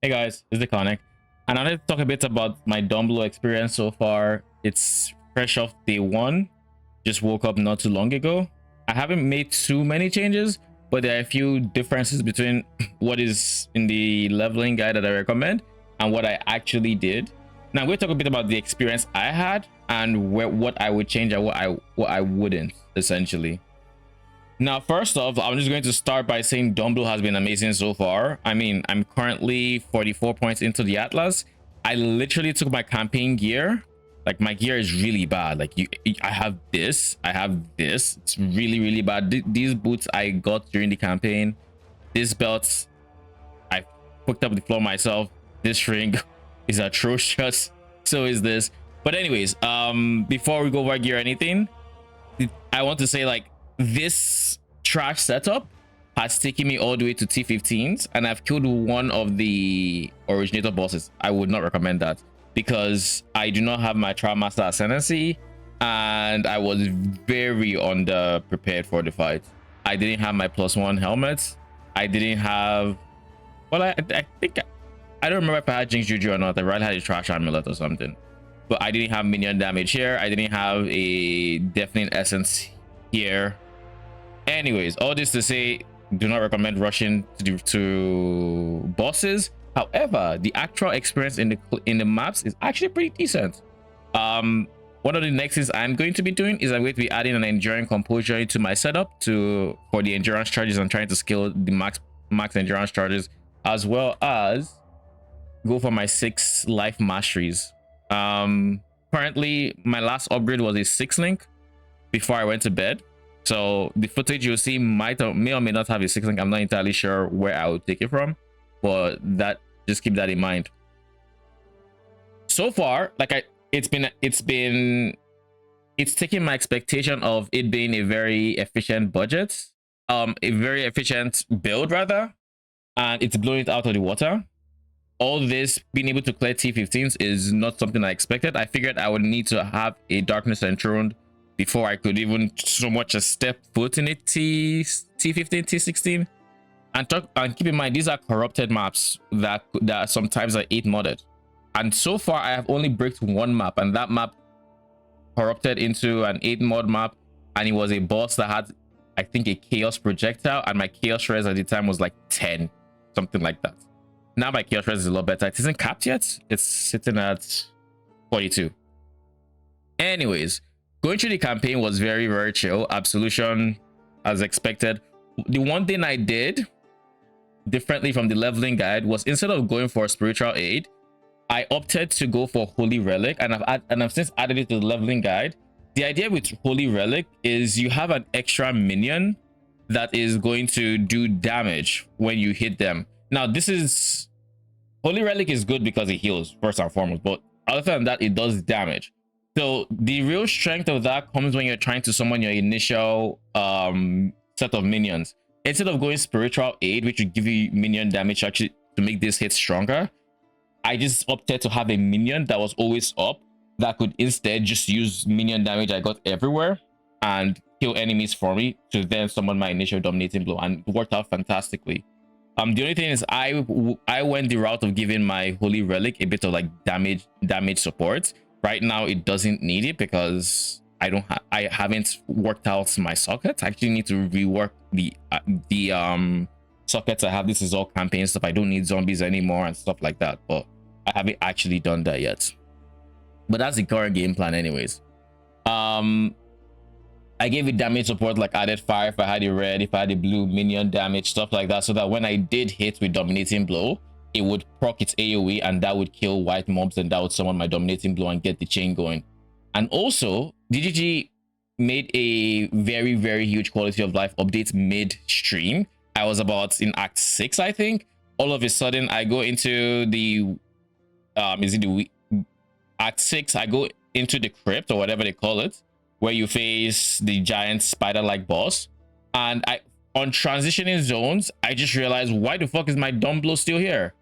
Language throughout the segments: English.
Hey guys, it's the Conic, and I wanted to talk a bit about my Dumblo experience so far. It's fresh off day one, just woke up not too long ago. I haven't made too many changes, but there are a few differences between what is in the leveling guide that I recommend and what I actually did. Now we'll talk a bit about the experience I had and what I would change and what I wouldn't, essentially. Now, first off, I'm just going to start by saying Dumblo has been amazing so far. I mean, I'm currently 44 points into the Atlas. I literally took my campaign gear. Like, my gear is really bad. Like, I have this. It's really, really bad. These boots I got during the campaign. This belt, I hooked up the floor myself. This ring is atrocious. So is this. But anyways, before we go over gear or anything, I want to say, like, this trash setup has taken me all the way to T15s, and I've killed one of the originator bosses. I would not recommend that because I do not have my Trial Master Ascendancy, and I was very under prepared for the fight. I didn't have my +1 helmet. I didn't have, well, I think I don't remember if I had Jinx Juju or not. I rather had a trash amulet or something, but I didn't have minion damage here. I didn't have a deafening essence here. Anyways, all this to say, do not recommend rushing to bosses. However, the actual experience in the maps is actually pretty decent. One of the next things I'm going to be doing is I'm going to be adding an enduring composure into my setup for the endurance charges. I'm trying to scale the max endurance charges, as well as go for my 6 life masteries. Currently my last upgrade was a 6 link before I went to bed. So the footage you'll see may or may not have a 6 link. I'm not entirely sure where I would take it from, but just keep that in mind. So far, like it's taking my expectation of it being a very efficient budget, a very efficient build rather, and it's blowing it out of the water. All this being able to clear T15s is not something I expected. I figured I would need to have a Darkness Enthroned before I could even so much as step foot in a T15, T16. And keep in mind, these are corrupted maps that sometimes are 8 modded. And so far, I have only bricked one map, and that map corrupted into an 8 mod map, and it was a boss that had, I think, a chaos projectile, and my chaos res at the time was like 10, something like that. Now my chaos res is a lot better. It isn't capped yet. It's sitting at 42. Anyways, going through the campaign was very, very chill. Absolution, as expected. The one thing I did differently from the leveling guide was, instead of going for spiritual aid, I opted to go for Holy Relic, and I've since added it to the leveling guide. The idea with Holy Relic is you have an extra minion that is going to do damage when you hit them. Now, Holy Relic is good because it heals first and foremost, but other than that, it does damage. So the real strength of that comes when you're trying to summon your initial set of minions. Instead of going spiritual aid, which would give you minion damage actually to make this hit stronger, I just opted to have a minion that was always up that could instead just use minion damage I got everywhere and kill enemies for me to then summon my initial dominating blow, and it worked out fantastically. The only thing is I went the route of giving my Holy Relic a bit of like damage support. Right now it doesn't need it because I haven't worked out my sockets. I actually need to rework the sockets I have. This is all campaign stuff. I don't need zombies anymore and stuff like that, but I haven't actually done that yet. But that's the current game plan anyways. I gave it damage support, like added fire if I had a red, if I had a blue, minion damage, stuff like that, so that when I did hit with dominating blow, it would proc its AoE, and that would kill white mobs, and that would summon my dominating blow and get the chain going. And also, DGG made a very, very huge quality of life update mid-stream. I was about in Act 6, I think. All of a sudden, I go into the Act 6, I go into the crypt, or whatever they call it, where you face the giant spider-like boss. And on transitioning zones, I just realized, why the fuck is my Dumblo still here?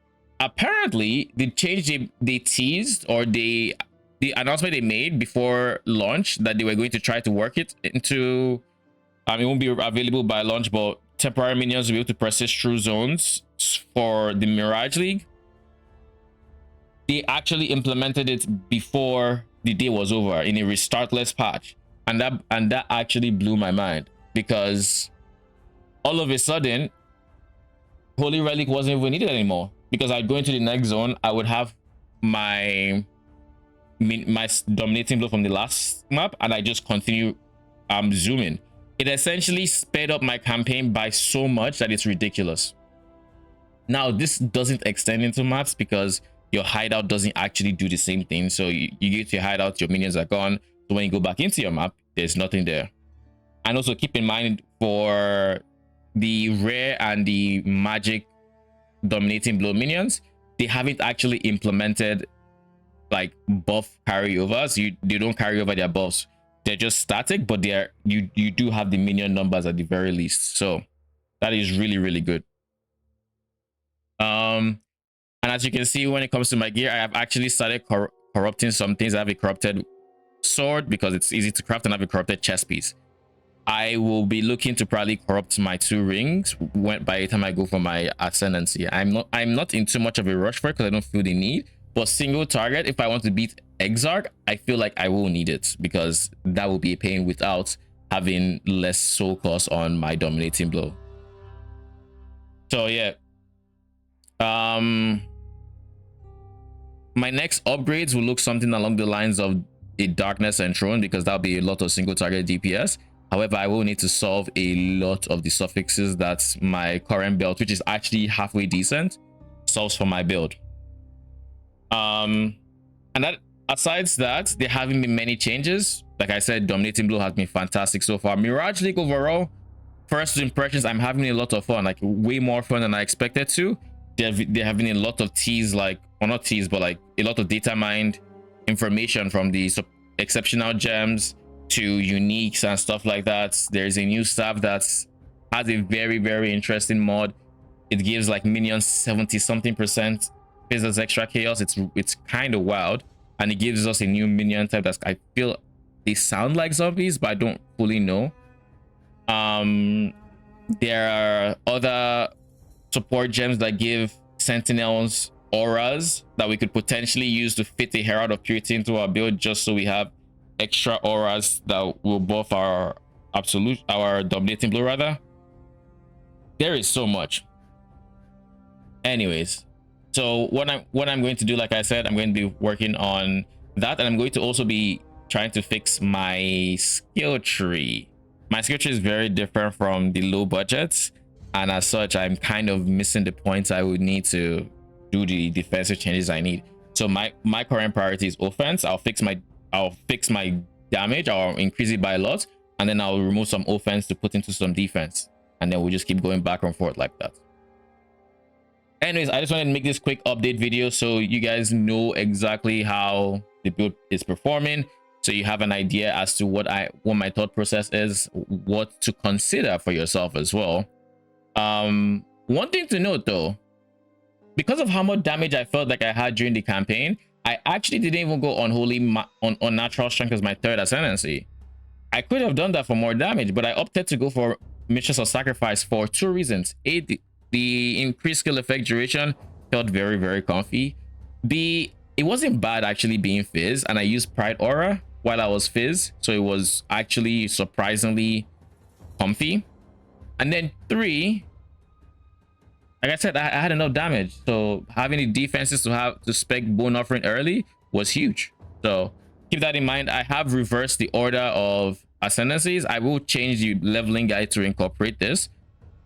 Apparently, the change they teased, or the announcement they made before launch, that they were going to try to work it into, it won't be available by launch, but temporary minions will be able to persist through zones for the Mirage League. they actually implemented it before the day was over in a restartless patch, and that actually blew my mind, because all of a sudden Holy Relic wasn't even needed anymore, because I'd go into the next zone, I would have my dominating blow from the last map, and I just continue zooming. It essentially sped up my campaign by so much that it's ridiculous. Now this doesn't extend into maps because your hideout doesn't actually do the same thing. So you get to your hideout, your minions are gone, so when you go back into your map, there's nothing there. And also keep in mind, for the rare and the magic dominating blow minions, they haven't actually implemented like buff carryovers. They don't carry over their buffs. They're just static, but you do have the minion numbers at the very least. So that is really, really good. And as you can see, when it comes to my gear, I have actually started corrupting some things. I have a corrupted sword because it's easy to craft, and I have a corrupted chest piece. I will be looking to probably corrupt my 2 rings by the time I go for my Ascendancy. I'm not in too much of a rush for it because I don't feel the need. But single target, if I want to beat Exarch, I feel like I will need it, because that will be a pain without having less soul cost on my dominating blow. So yeah. My next upgrades will look something along the lines of a Darkness and Throne, because that'll be a lot of single target DPS. However, I will need to solve a lot of the suffixes that my current build, which is actually halfway decent, solves for my build. And that, aside that, there haven't been many changes. Like I said, dominating blow has been fantastic so far. Mirage League overall, first impressions, I'm having a lot of fun, like way more fun than I expected to. There have been a lot of teas, like, or not teas, but like a lot of data mined information from the exceptional gems to uniques and stuff like that. There's a new staff that has a very, very interesting mod. It gives like minions 70-something% physics extra chaos. It's kind of wild, and it gives us a new minion type that's, I feel they sound like zombies, but I don't fully know. There are other support gems that give sentinels auras that we could potentially use to fit the Herald of Purity into our build, just so we have extra auras that will buff our dominating blow rather. There is so much. Anyways, so what I'm going to do, like I said, I'm going to be working on that, and I'm going to also be trying to fix my skill tree. My skill tree is very different from the low budgets, and as such, I'm kind of missing the points I would need to do the defensive changes I need. So my current priority is offense. I'll fix my damage, I'll increase it by a lot, and then I'll remove some offense to put into some defense, and then we'll just keep going back and forth like that. Anyways, I just wanted to make this quick update video so you guys know exactly how the build is performing, so you have an idea as to what my thought process is, what to consider for yourself as well. One thing to note though, because of how much damage I felt like I had during the campaign, I actually didn't even go on on natural strength as my 3rd ascendancy. I could have done that for more damage, but I opted to go for Mistress of Sacrifice for 2 reasons. A, the increased skill effect duration felt very, very comfy. B, it wasn't bad actually being Fizz, and I used Pride Aura while I was Fizz, so it was actually surprisingly comfy. And then 3, like I said, I had enough damage, so having the defenses to spec Bone Offering early was huge. So keep that in mind. I have reversed the order of ascendancies. I will change the leveling guide to incorporate this,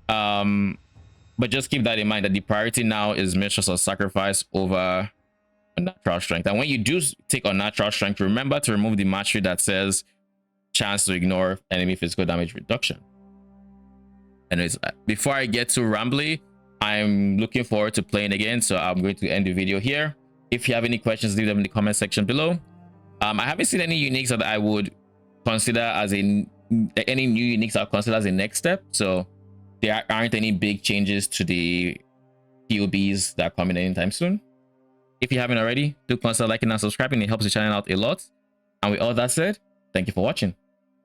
but just keep that in mind that the priority now is Mistress of Sacrifice over Natural Strength. And when you do take on Natural Strength, remember to remove the mastery that says chance to ignore enemy physical damage reduction. Anyways, before I get too rambly, I'm looking forward to playing again, so I'm going to end the video here. If you have any questions, leave them in the comment section below. I haven't seen any uniques that I would consider as any new uniques I'll consider as a next step, so there aren't any big changes to the POBs that are coming anytime soon. If you haven't already, do consider liking and subscribing. It helps the channel out a lot. And with all that said, thank you for watching.